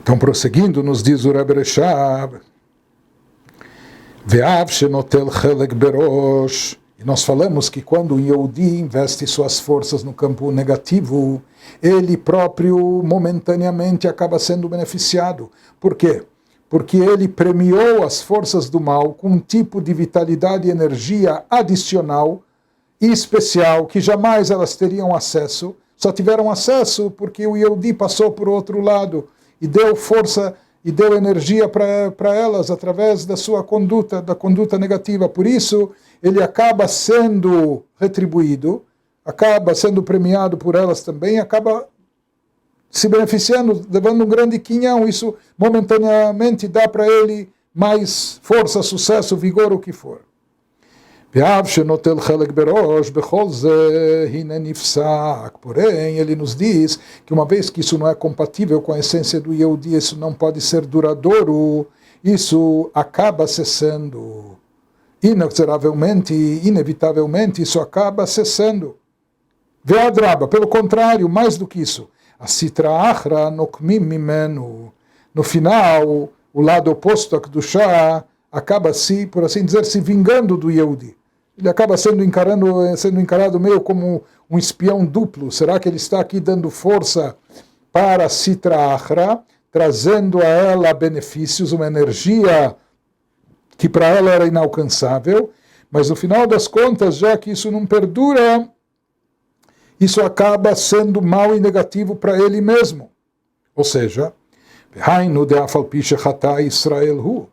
Então, prosseguindo, nos diz o Rebbe Reshab, Ve'av shenotel chelek berosh. E nós falamos que quando o Yehudi investe suas forças no campo negativo, ele próprio momentaneamente acaba sendo beneficiado. Por quê? Porque ele premiou as forças do mal com um tipo de vitalidade e energia adicional e especial que jamais elas teriam acesso, só tiveram acesso porque o Yehudi passou por outro lado e deu força e deu energia para elas através da sua conduta, da conduta negativa. Por isso, ele acaba sendo retribuído, acaba sendo premiado por elas também, acaba se beneficiando, levando um grande quinhão. Isso momentaneamente dá para ele mais força, sucesso, vigor, o que for. Porém, ele nos diz que uma vez que isso não é compatível com a essência do Yehudi, isso não pode ser duradouro, isso acaba cessando. Inexoravelmente, inevitavelmente, isso acaba cessando. Ve'adraba, pelo contrário, mais do que isso, a sitra achra nokmim mimenu. No final, o lado oposto a Kedushá acaba se, por assim dizer, se vingando do Yehudi. Ele acaba sendo encarado meio como um espião duplo. Será que ele está aqui dando força para a Sitra Achra, trazendo a ela benefícios, uma energia que para ela era inalcançável, mas no final das contas, já que isso não perdura, isso acaba sendo mal e negativo para ele mesmo. Ou seja,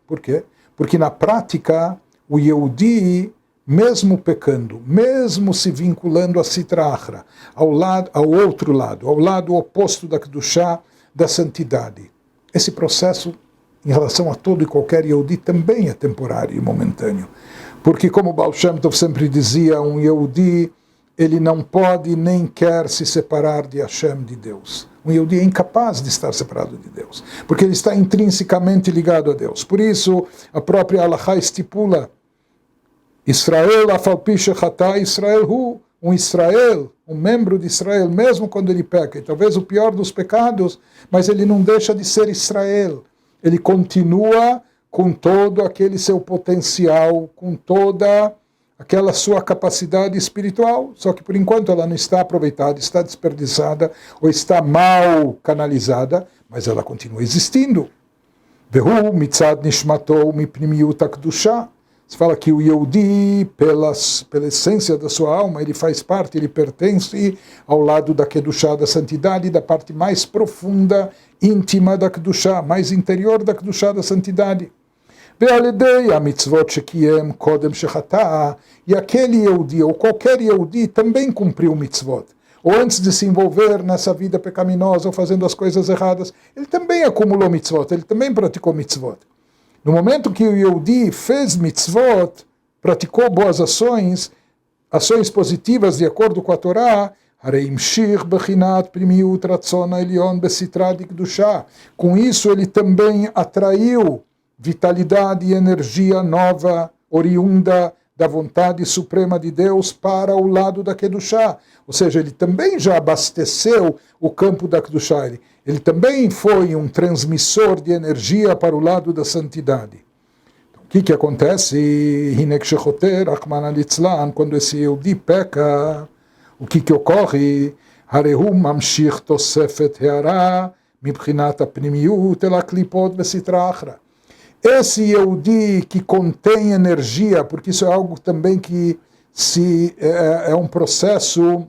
por quê? Porque na prática, o Yehudi, mesmo pecando, mesmo se vinculando a Sitra Achra, ao outro lado, ao lado oposto da Kedushá, da santidade, esse processo, em relação a todo e qualquer Yehudi, também é temporário e momentâneo. Porque, como Baal Shem Tov sempre dizia, um Yehudi, ele não pode nem quer se separar de Hashem, de Deus. Um Yehudi é incapaz de estar separado de Deus, porque ele está intrinsecamente ligado a Deus. Por isso, a própria Halachá estipula Israel, afalpiche chata Israel hu, um membro de Israel, mesmo quando ele peca, e talvez o pior dos pecados, mas ele não deixa de ser Israel. Ele continua com todo aquele seu potencial, com toda aquela sua capacidade espiritual, só que por enquanto ela não está aproveitada, está desperdiçada, ou está mal canalizada, mas ela continua existindo. Vehu mitzad nishmato mipnimiut hakdusha. Se fala que o Yehudi, pela essência da sua alma, ele faz parte, ele pertence ao lado da Kedushá, da santidade, da parte mais profunda, íntima da Kedushá, mais interior da Kedushá, da santidade. E aquele Yehudi, ou qualquer Yehudi, também cumpriu mitzvot. Ou antes de se envolver nessa vida pecaminosa, ou fazendo as coisas erradas, ele também acumulou mitzvot, ele também praticou mitzvot. No momento que o Yehudi fez mitzvot, praticou boas ações, ações positivas de acordo com a Torá, com isso ele também atraiu vitalidade e energia nova, oriunda da vontade suprema de Deus para o lado da Kedushá. Ou seja, ele também já abasteceu o campo da Kedushá. Ele também foi um transmissor de energia para o lado da santidade. Então, o que acontece? Quando esse Yehudi peca, o que ocorre? Esse Yehudi que contém energia, porque isso é algo também que é um processo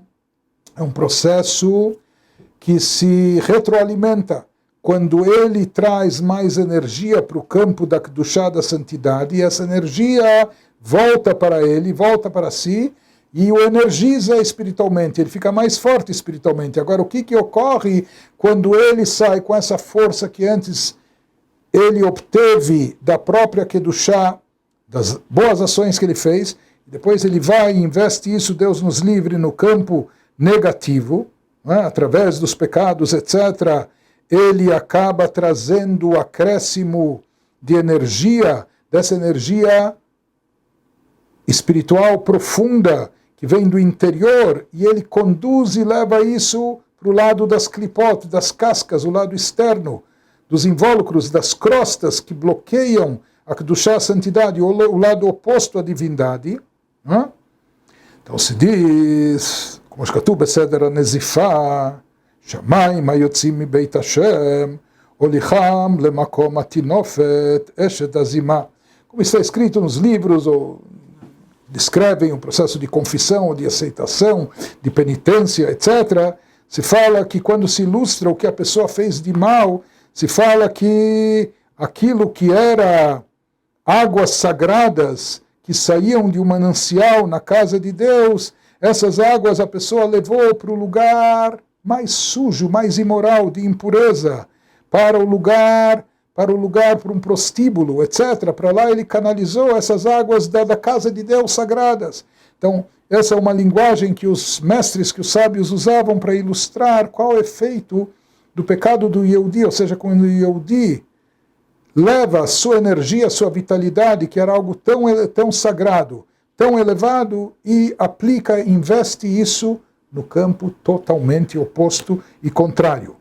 que se retroalimenta. Quando ele traz mais energia para o campo da Kedushá, da santidade, e essa energia volta para ele, volta para si, e o energiza espiritualmente, ele fica mais forte espiritualmente. Agora, o que ocorre quando ele sai com essa força que antes ele obteve da própria Kedushá, das boas ações que ele fez, depois ele vai e investe isso, Deus nos livre, no campo negativo, através dos pecados, etc., ele acaba trazendo o acréscimo de energia, dessa energia espiritual profunda, que vem do interior, e ele conduz e leva isso para o lado das clipot, das cascas, o lado externo, dos invólucros, das crostas que bloqueiam a Kedushá, a santidade, o lado oposto à divindade. Então se diz, como Shkatuv Beseder HaNezifah, Shamayim hayotzim mibeit Hashem, Olicham lemakom atinofet eshet azimah. Como está escrito nos livros, ou descrevem o processo de confissão, ou de aceitação, de penitência, etc., se fala que quando se ilustra o que a pessoa fez de mal, se fala que aquilo que era águas sagradas que saíam de um manancial na casa de Deus, essas águas a pessoa levou para o lugar mais sujo, mais imoral, de impureza, para um prostíbulo, etc. Para lá ele canalizou essas águas da casa de Deus sagradas. Então, essa é uma linguagem que os mestres, que os sábios usavam para ilustrar qual é o efeito do pecado do Yehudi, ou seja, quando o Yehudi leva a sua energia, a sua vitalidade, que era algo tão sagrado, tão elevado, e aplica, investe isso no campo totalmente oposto e contrário.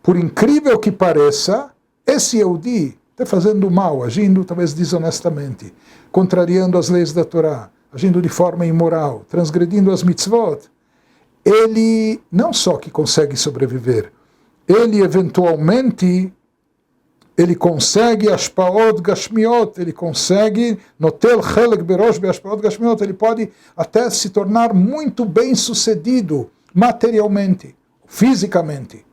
Por incrível que pareça, esse Yehudi está fazendo mal, agindo talvez desonestamente, contrariando as leis da Torá, agindo de forma imoral, transgredindo as mitzvot. Ele não só que consegue sobreviver, ele eventualmente consegue ashpaot gashmiot, ele consegue notel chelek berosh beashpaot gashmiot, ele pode até se tornar muito bem sucedido materialmente, fisicamente.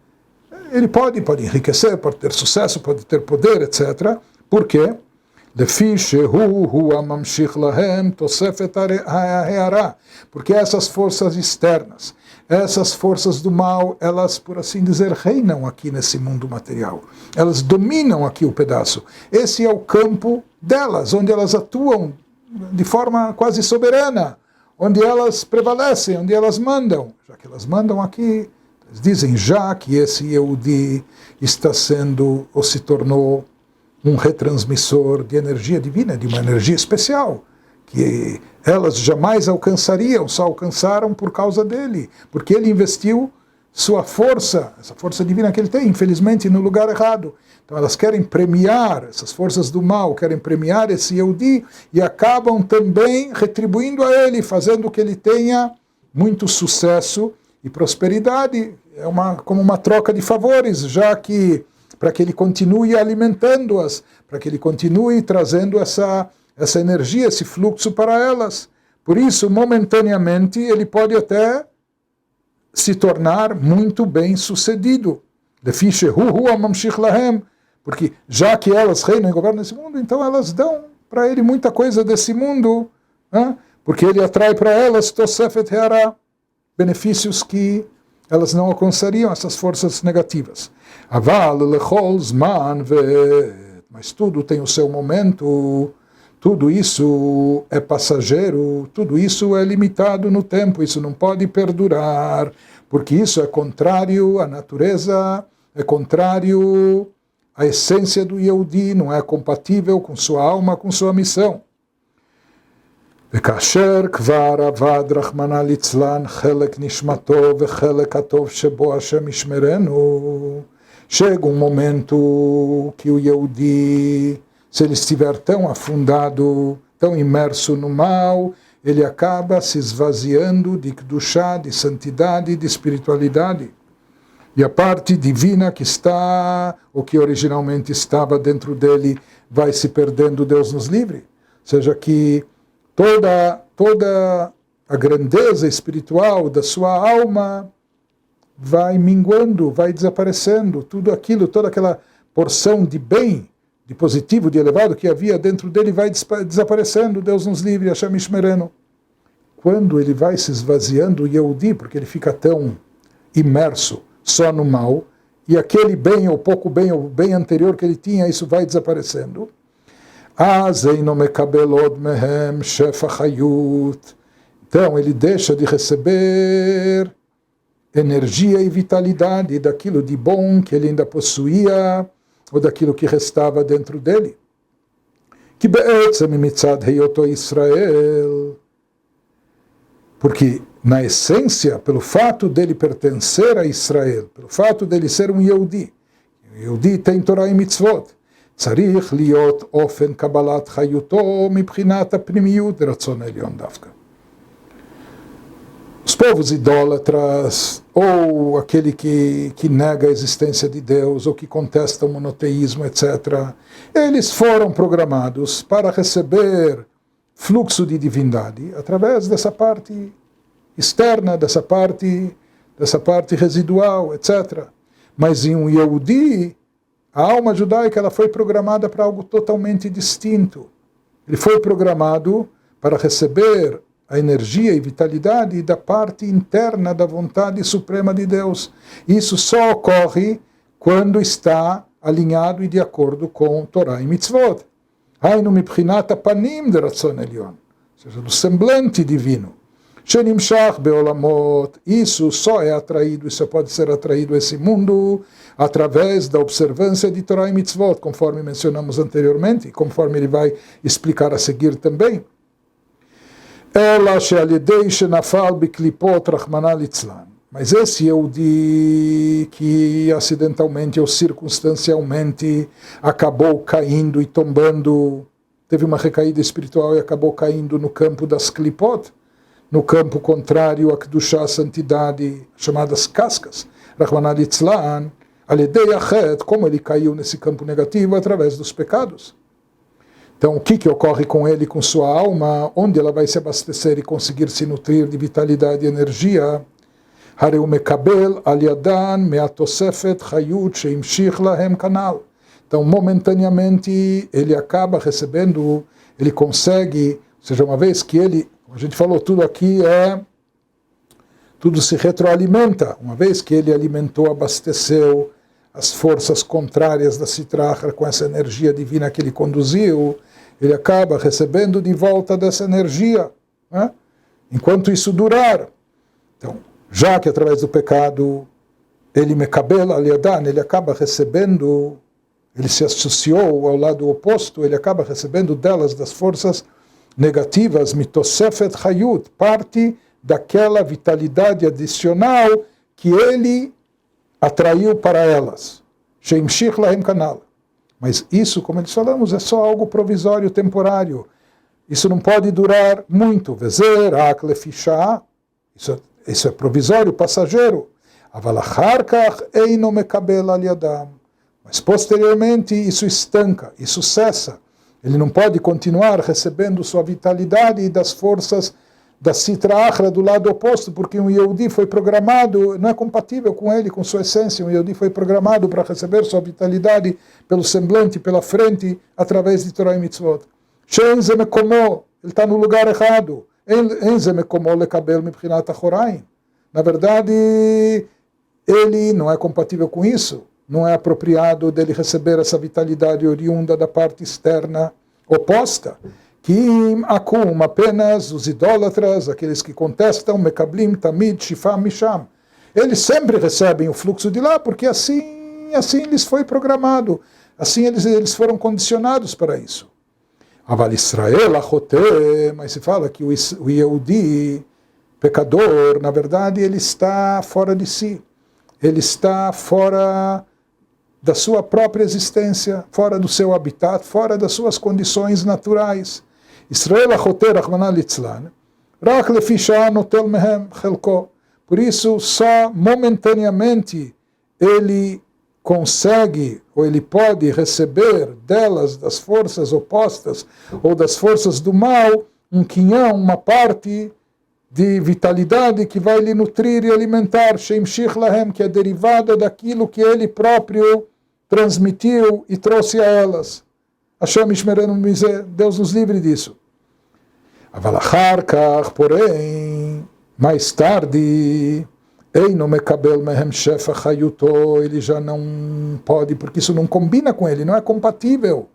Ele pode enriquecer, pode ter sucesso, pode ter poder, etc. Por quê? Porque essas forças externas, essas forças do mal, elas, por assim dizer, reinam aqui nesse mundo material. Elas dominam aqui o pedaço. Esse é o campo delas, onde elas atuam de forma quase soberana, onde elas prevalecem, onde elas mandam. Já que elas mandam aqui, eles dizem já que esse Yehudi está sendo, ou se tornou, um retransmissor de energia divina, de uma energia especial, que elas jamais alcançariam, só alcançaram por causa dele, porque ele investiu sua força, essa força divina que ele tem, infelizmente, no lugar errado. Então elas querem premiar, essas forças do mal, querem premiar esse Yehudi, e acabam também retribuindo a ele, fazendo que ele tenha muito sucesso e prosperidade. É como uma troca de favores, já que para que ele continue alimentando-as, para que ele continue trazendo essa energia, esse fluxo para elas. Por isso, momentaneamente, ele pode até se tornar muito bem sucedido. Porque já que elas reinam e governam esse mundo, então elas dão para ele muita coisa desse mundo, porque ele atrai para elas tosefet heara, benefícios que elas não alcançariam, essas forças negativas. Mas tudo tem o seu momento, tudo isso é passageiro, tudo isso é limitado no tempo, isso não pode perdurar, porque isso é contrário à natureza, é contrário à essência do Yehudi, não é compatível com sua alma, com sua missão. וכאשר כבר עבד רחמנא ליצלן חלק נשמתו וחלק הטוב שבו השם ישמרנו, chega um momento que o Yehudi, se ele estiver tão afundado, tão imerso no mal, ele acaba se esvaziando de Kedushá, de santidade, de espiritualidade. E a parte divina que está, ou que originalmente estava dentro dele, vai se perdendo, Deus nos livre. Ou seja, que toda a grandeza espiritual da sua alma vai minguando, vai desaparecendo, tudo aquilo, toda aquela porção de bem, de positivo, de elevado que havia dentro dele vai desaparecendo, Deus nos livre, Hashem Ishmereno. Quando ele vai se esvaziando, o Yehudi, porque ele fica tão imerso só no mal, e aquele bem ou pouco bem, ou bem anterior que ele tinha, isso vai desaparecendo. Então ele deixa de receber energia e vitalidade daquilo de bom que ele ainda possuía, ou daquilo que restava dentro dele. Porque na essência, pelo fato dele pertencer a Israel, pelo fato dele ser um Yehudi. O Yehudi tem Torah e Mitzvot. צריך להיות אופן קבלת חיותו מבחינת הפנימיות רצון העליון דווקא. Os povos idólatras, ou aquele que nega a existência de Deus, ou que contesta o monoteísmo, etc., eles foram programados para receber fluxo de divindade através dessa parte externa, dessa parte residual, etc. Mas em um Yehudi, a alma judaica ela foi programada para algo totalmente distinto. Ele foi programado para receber a energia e vitalidade da parte interna da vontade suprema de Deus. Isso só ocorre quando está alinhado e de acordo com Torá e Mitzvot. Hainu mibchinat panim de Ratzon Elyon, ou seja, do semblante divino. Shenimshach beolamot, isso só é atraído, isso pode ser atraído a esse mundo através da observância de Torah e Mitzvot, conforme mencionamos anteriormente, conforme ele vai explicar a seguir também. Ela she'alidei shenafal biklipot rachmana litzlan. Mas esse Yehudi que acidentalmente ou circunstancialmente acabou caindo e tombando, teve uma recaída espiritual e acabou caindo no campo das klipot, no campo contrário a Kedushá, a santidade, chamadas cascas, Rachmana litzlan, alidei achet, como ele caiu nesse campo negativo através dos pecados. Então, o que ocorre com ele, com sua alma, onde ela vai se abastecer e conseguir se nutrir de vitalidade e energia? Hareu mekabel al yadan me'atosefet chayut sheimshich lahem kanal. Então, momentaneamente, ele acaba recebendo, ele consegue, ou seja, uma vez que ele, como a gente falou, tudo aqui tudo se retroalimenta. Uma vez que ele alimentou, abasteceu as forças contrárias da Sitra Achra com essa energia divina que ele conduziu, ele acaba recebendo de volta dessa energia, né? Enquanto isso durar. Então, já que através do pecado ele mekabel al yadan, ele acaba recebendo, ele se associou ao lado oposto, ele acaba recebendo delas, das forças negativas, mitosefet chayut, parte daquela vitalidade adicional que ele atraiu para elas. Sheimshich lahem kanal. Mas isso, como eles falamos, é só algo provisório, temporário. Isso não pode durar muito. Vezer, aklefishah, isso é provisório, passageiro. Aval achar kach eino mekabel al yadam. Mas posteriormente isso estanca, isso cessa. Ele não pode continuar recebendo sua vitalidade das forças da Sitra Achra do lado oposto, porque um Yehudi foi programado, não é compatível com ele, com sua essência. Um Yehudi foi programado para receber sua vitalidade pelo semblante, pela frente, através de Torah e Mitzvot. Shein ze mekomo, ele está no lugar errado. En ze mekomo lekabel mibchinat achoraim. Na verdade, ele não é compatível com isso. Não é apropriado dele receber essa vitalidade oriunda da parte externa oposta. Kim akum, apenas os idólatras, aqueles que contestam, mekablim, tamid, shifam, misham. Eles sempre recebem o fluxo de lá, porque assim lhes foi programado, assim eles foram condicionados para isso. Aval Israel achote, mas se fala que o Yehudi, pecador, na verdade ele está fora de si, ele está fora da sua própria existência, fora do seu habitat, fora das suas condições naturais. Israel achote rachmana litzlan, rak lefi shah notel mehem chelko. Por isso, só momentaneamente ele consegue, ou ele pode receber delas, das forças opostas, ou das forças do mal, um quinhão, uma parte de vitalidade que vai lhe nutrir e alimentar, sheimshich lahem, que é derivada daquilo que ele próprio transmitiu e trouxe a elas. Hashem ishmerenu mizeh, Deus nos livre disso. Aval achar kach, porém, mais tarde, eino mekabel mehem shefa chayuto, ele já não pode, porque isso não combina com ele, não é compatível.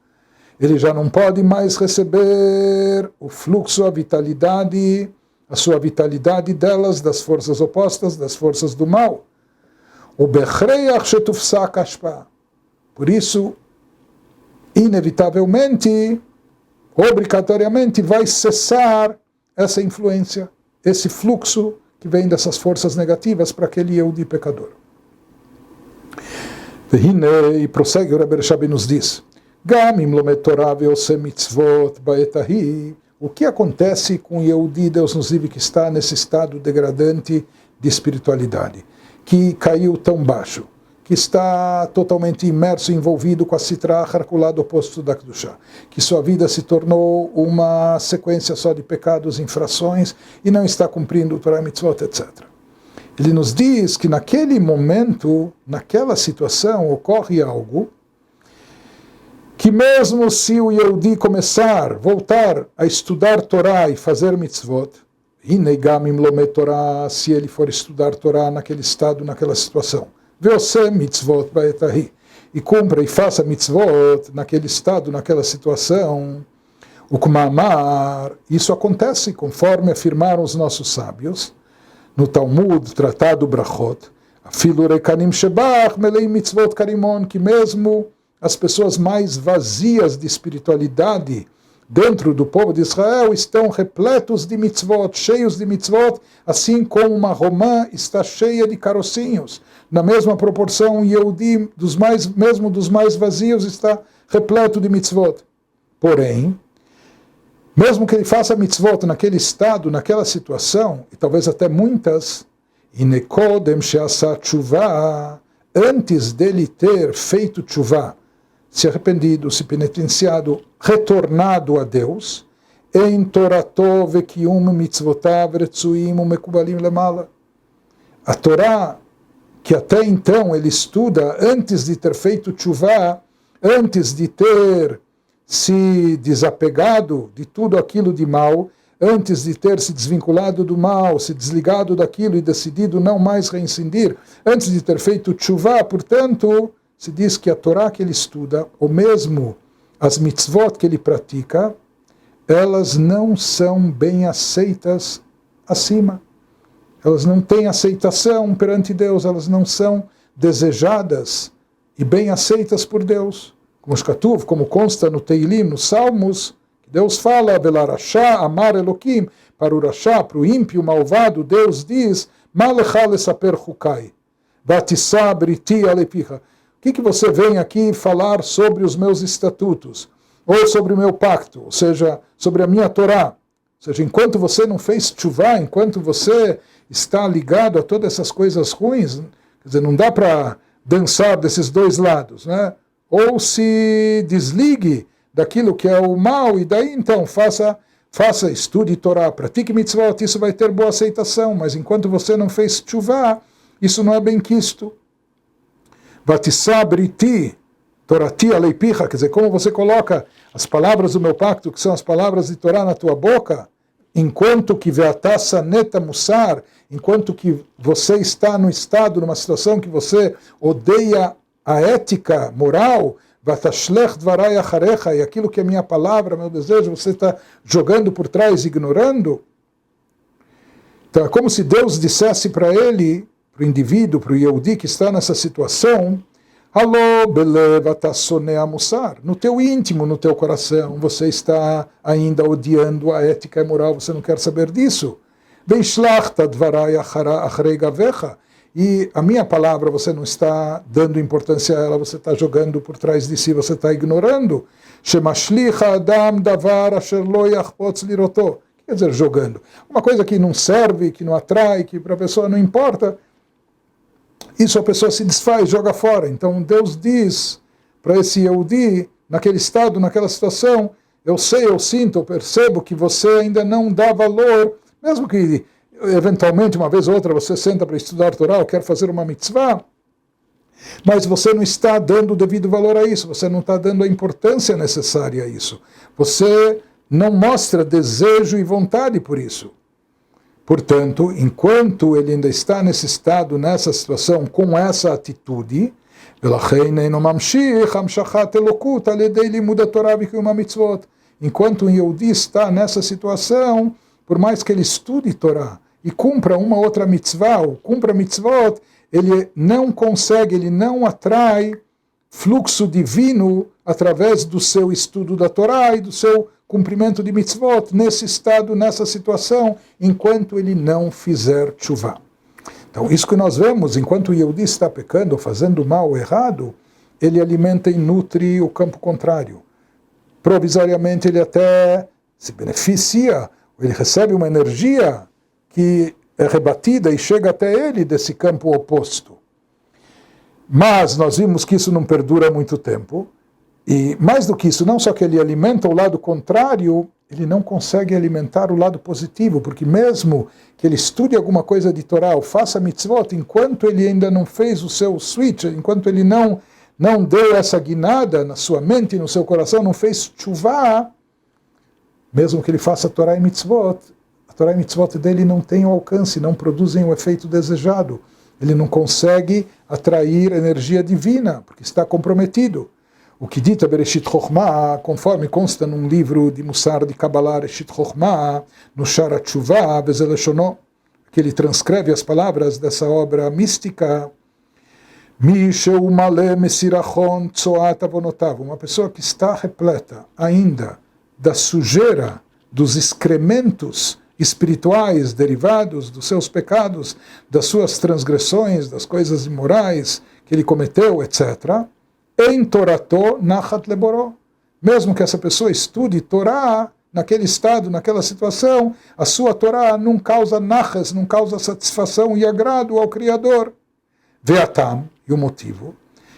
Ele já não pode mais receber o fluxo, a vitalidade, a sua vitalidade delas, das forças opostas, das forças do mal. O bechreiach shetufsak ashpa. Por isso, inevitavelmente, obrigatoriamente, vai cessar essa influência, esse fluxo que que vem dessas forças negativas para aquele Yehudi pecador. E prossegue o Rebbe Rechabi nos diz, o que acontece com o Yehudi, Deus nos livre, que está nesse estado degradante de espiritualidade, que caiu tão baixo, que está totalmente imerso, envolvido com a Sitra Achra, com o lado oposto da Kedushá, que sua vida se tornou uma sequência só de pecados, infrações, e não está cumprindo o Torah Mitzvot, etc. Ele nos diz que naquele momento, naquela situação, ocorre algo que mesmo se o Yehudi voltar a estudar Torá e fazer mitzvot, se ele for estudar Torá naquele estado, naquela situação, mitzvot e cumpra e faça mitzvot naquele estado, naquela situação, o Kumamar, isso acontece conforme afirmaram os nossos sábios, no Talmud, Tratado Brachot, Afilu Rekanim Shebach, Melei Mitzvot Karimon, que mesmo as pessoas mais vazias de espiritualidade dentro do povo de Israel estão repletos de mitzvot, cheios de mitzvot, assim como uma romã está cheia de carocinhos. Na mesma proporção, o Yehudi, mesmo dos mais vazios, está repleto de mitzvot. Porém, mesmo que ele faça mitzvot naquele estado, naquela situação, e talvez até muitas, inekodem she'asa tshuva, antes dele ter feito tshuva, se arrependido, se penitenciado, retornado a Deus, em Torato vekium mitzvotav retzuim umekubalim lemala. A Torá, que até então ele estuda, antes de ter feito tshuva, antes de ter se desapegado de tudo aquilo de mal, antes de ter se desvinculado do mal, se desligado daquilo e decidido não mais reincidir, antes de ter feito tshuva, portanto, se diz que a Torá que ele estuda, ou mesmo as mitzvot que ele pratica, elas não são bem aceitas acima. Elas não têm aceitação perante Deus, elas não são desejadas e bem aceitas por Deus. Como consta no Teilim, nos Salmos, Deus fala, Velarashá, amar Eloquim, para o Rashá, para o ímpio, malvado, Deus diz, Malechá lesaper chukai, vatissá briti alepicha. O que você vem aqui falar sobre os meus estatutos, ou sobre o meu pacto, ou seja, sobre a minha Torá? Ou seja, enquanto você não fez tshuva, enquanto você está ligado a todas essas coisas ruins, quer dizer, não dá para dançar desses dois lados, né? Ou se desligue daquilo que é o mal, e daí então faça, estude Torá, pratique mitzvot, isso vai ter boa aceitação, mas enquanto você não fez tshuva, isso não é bem quisto. Vatissá briti, torati aleipicha, quer dizer, como você coloca as palavras do meu pacto, que são as palavras de Torá na tua boca, enquanto que veatassa neta mussar, enquanto que você está no estado, numa situação que você odeia a ética moral, vatashlech dvarai acharecha, e aquilo que é minha palavra, meu desejo, você está jogando por trás, ignorando. Então é como se Deus dissesse para ele, para o indivíduo, para o Yehudi que está nessa situação, alô, beleva tassonea mussar, no teu íntimo, no teu coração, você está ainda odiando a ética e moral, você não quer saber disso. Veishlachta dvarai acharei gavecha, e a minha palavra você não está dando importância a ela, você está jogando por trás de si, você está ignorando. Shemashlicha adam davar asher lo yachpotz liroto. Quer dizer, jogando. Uma coisa que não serve, que não atrai, que para a pessoa não importa, isso a pessoa se desfaz, joga fora. Então Deus diz para esse Yehudi, naquele estado, naquela situação, eu sei, eu sinto, eu percebo que você ainda não dá valor, mesmo que eventualmente, uma vez ou outra, você senta para estudar Torá, ou quer fazer uma mitzvah, mas você não está dando o devido valor a isso, você não está dando a importância necessária a isso. Você não mostra desejo e vontade por isso. Portanto, enquanto ele ainda está nesse estado, nessa situação, com essa atitude, enquanto o Yehudi está nessa situação, por mais que ele estude Torá e cumpra uma outra mitzvah, ou cumpra mitzvot, ele não consegue, ele não atrai fluxo divino através do seu estudo da Torá e do seu cumprimento de mitzvot, nesse estado, nessa situação, enquanto ele não fizer tshuva. Então, isso que nós vemos, enquanto o Yehudi está pecando, fazendo mal ou errado, ele alimenta e nutre o campo contrário. Provisoriamente ele até se beneficia, ele recebe uma energia que é rebatida e chega até ele desse campo oposto. Mas nós vimos que isso não perdura muito tempo, e mais do que isso, não só que ele alimenta o lado contrário, ele não consegue alimentar o lado positivo, porque mesmo que ele estude alguma coisa de Torá ou faça mitzvot, enquanto ele ainda não fez o seu switch, enquanto ele não deu essa guinada na sua mente e no seu coração, não fez tshuva, mesmo que ele faça Torá e mitzvot, a Torá e mitzvot dele não têm o alcance, não produzem o efeito desejado. Ele não consegue atrair energia divina, porque está comprometido. O que dita Bereshit Chokhmah, conforme consta num livro de Mussar de Kabbalah, Bereshit Chokhmah, no Shara Tshuva, Bezeleshono, que ele transcreve as palavras dessa obra mística, uma pessoa que está repleta ainda da sujeira, dos excrementos espirituais derivados dos seus pecados, das suas transgressões, das coisas imorais que ele cometeu, etc. Em Torato nachat leboró. Mesmo que essa pessoa estude Torá, naquele estado, naquela situação, a sua Torá não causa nachas, não causa satisfação e agrado ao Criador. Ve'atam, e o motivo,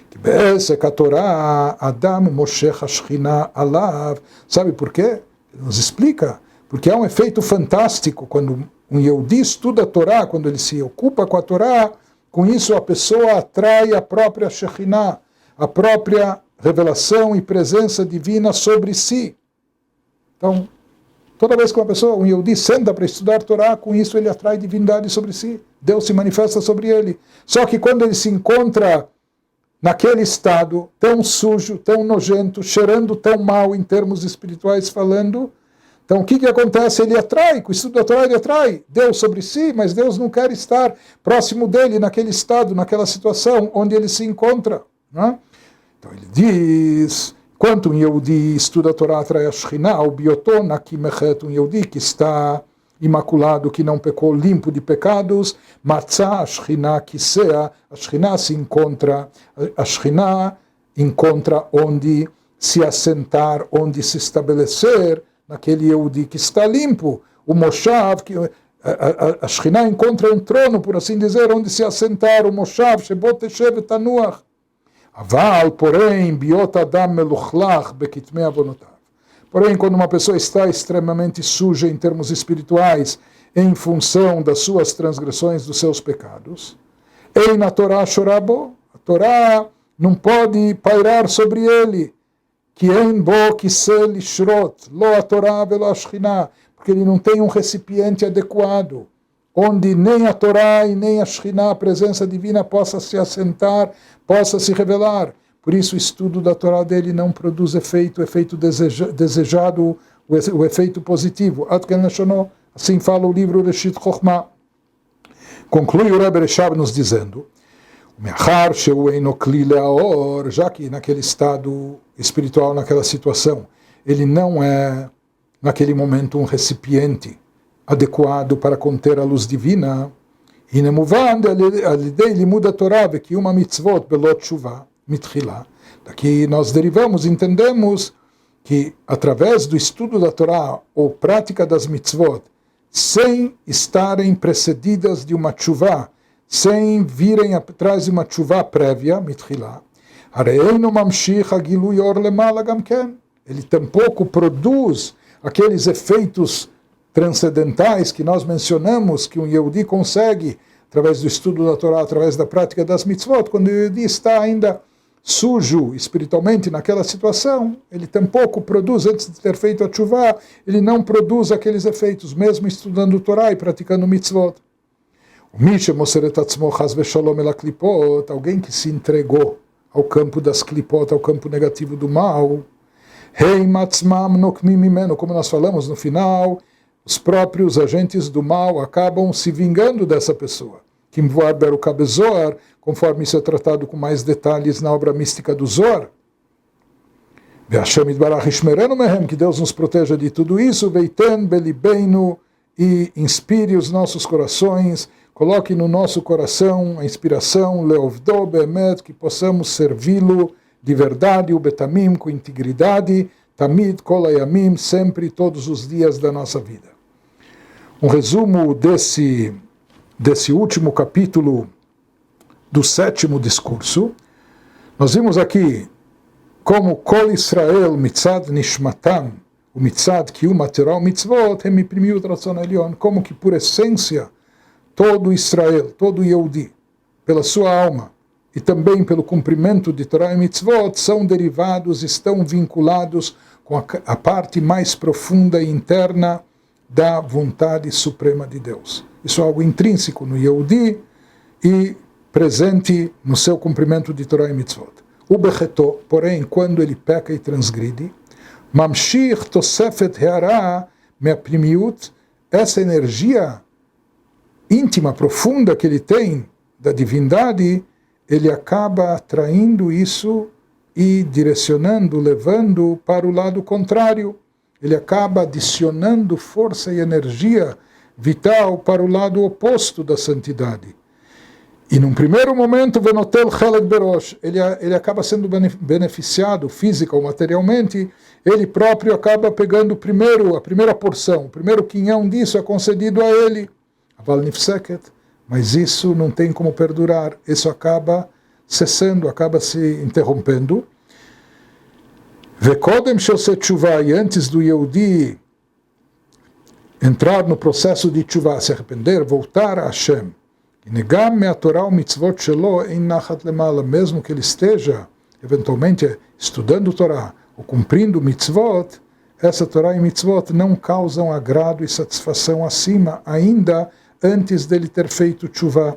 que Be'ezek a Torá Adam Moshech Ashchina Alav. Sabe por quê? Ele nos explica. Porque há um efeito fantástico quando um Yehudi estuda a Torá, quando ele se ocupa com a Torá, com isso a pessoa atrai a própria Shekhinah, a própria revelação e presença divina sobre si. Então, toda vez que uma pessoa, um Yehudi, senta para estudar a Torá, com isso ele atrai divindade sobre si. Deus se manifesta sobre ele. Só que quando ele se encontra naquele estado tão sujo, tão nojento, cheirando tão mal em termos espirituais falando, então o que acontece? Ele atrai, com o estudo da Torá ele atrai Deus sobre si, mas Deus não quer estar próximo dele naquele estado, naquela situação onde ele se encontra. Né? Então ele diz, quanto um Yehudi estuda a Torá, atrai a Shekhinah, o Bioton, aqui mechet, um Yehudi que está imaculado, que não pecou, limpo de pecados, Matzah, a Shekhinah, Kisea, a Shekhinah se encontra, a Shekhinah encontra onde se assentar, onde se estabelecer, naquele Yehudi que está limpo, o Moshav, que a Shekhinah encontra um trono, por assim dizer, onde se assentar, o Moshav, Shebot Teshev Tanuach. Aval, porém, Biot Adam Meluchlach Bekitmei Avonotav. Porém, quando uma pessoa está extremamente suja em termos espirituais, em função das suas transgressões, dos seus pecados, Ei na Torá Shorabo, a Torá não pode pairar sobre ele, que en bo kisel ishrot, lo a Torá velo a Shekhinah, porque ele não tem um recipiente adequado, onde nem a Torá e nem a Shekhinah, a presença divina, possa se assentar, possa se revelar. Por isso o estudo da Torá dele não produz efeito desejado, o efeito positivo. Assim fala o livro Reshit Chokhmah. Conclui o Rebbe Reshab nos dizendo, já que naquele estado espiritual, naquela situação, ele não é, naquele momento, um recipiente adequado para conter a luz divina, daqui nós derivamos, entendemos que através do estudo da Torá ou prática das mitzvot, sem estarem precedidas de uma tshuva, sem virem atrás de uma tshuva prévia, mitchila, ele tampouco produz aqueles efeitos transcendentais que nós mencionamos, que um Yehudi consegue através do estudo da Torá, através da prática das mitzvot. Quando o Yehudi está ainda sujo espiritualmente naquela situação, ele tampouco produz, antes de ter feito a tshuva, ele não produz aqueles efeitos, mesmo estudando a Torá e praticando mitzvot. Alguém que se entregou ao campo das klipot, ao campo negativo do mal, como nós falamos no final, os próprios agentes do mal acabam se vingando dessa pessoa. Conforme isso é tratado com mais detalhes na obra mística do Zohar. Ve'Hashem Yitbarach Yishmerenu mehem, que Deus nos proteja de tudo isso, veiten belibeinu, e inspire os nossos corações, coloque no nosso coração a inspiração, leovdo be'emet, que possamos servi-lo de verdade, o betamim, com integridade, tamid kol hayamim, sempre, todos os dias da nossa vida. Um resumo desse último capítulo do 7º discurso. Nós vimos aqui como Kol Israel mitzad nishmatam, o mitzad kiyum Torah mitzvot, hem imprimiu ratzon elyon, como que por essência todo Israel, todo Yehudi, pela sua alma e também pelo cumprimento de Torah e mitzvot, são derivados, estão vinculados com a parte mais profunda e interna da vontade suprema de Deus. Isso é algo intrínseco no Yehudi e presente no seu cumprimento de Torah e mitzvot. O Becheto, porém, quando ele peca e transgride, Mamshich Tosefet Heara Me'apnimiut, essa energia íntima, profunda que ele tem da divindade, ele acaba atraindo isso e direcionando, levando para o lado contrário. Ele acaba adicionando força e energia vital para o lado oposto da santidade. E num primeiro momento, Venotel Chelek Berosh, ele acaba sendo beneficiado física ou materialmente, ele próprio acaba pegando a primeira porção, o primeiro quinhão disso é concedido a ele. Aval Nifseket, mas isso não tem como perdurar, isso acaba cessando, acaba se interrompendo. Vekodem Shoseh Tshuva, e antes do Yehudi entrar no processo de Tshuva, se arrepender, voltar a Hashem, negam me a Torá o mitzvot shelo em nachat lemala, mesmo que ele esteja eventualmente estudando Torá ou cumprindo mitzvot, essa Torá e mitzvot não causam agrado e satisfação acima, ainda antes dele ter feito tshuva.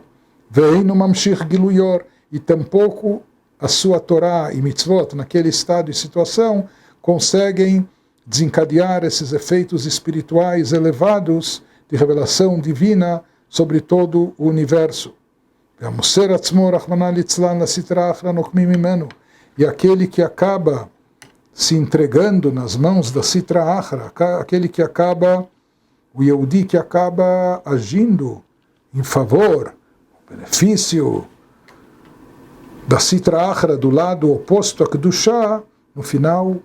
Ve'einu mamshich giluyor, e tampouco a sua Torá e mitzvot, naquele estado e situação, conseguem desencadear esses efeitos espirituais elevados de revelação divina sobre todo o universo. E aquele que acaba se entregando nas mãos da Sitra Achra, aquele que acaba, o Yehudi que acaba agindo em favor, o benefício da Sitra Achra do lado oposto a Kedushá, no final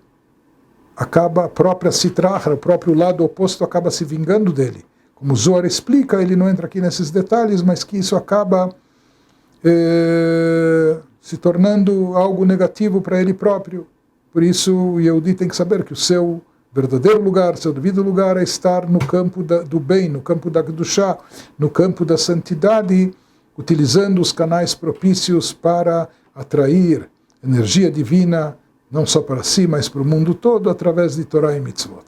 acaba a própria Sitra Achra, o próprio lado oposto acaba se vingando dele. Como o Zohar explica, ele não entra aqui nesses detalhes, mas que isso acaba se tornando algo negativo para ele próprio. Por isso, o Yehudi tem que saber que o seu verdadeiro lugar, seu devido lugar é estar no campo do bem, no campo da Kedushá, no campo da santidade, utilizando os canais propícios para atrair energia divina, não só para si, mas para o mundo todo, através de Torá e Mitzvot.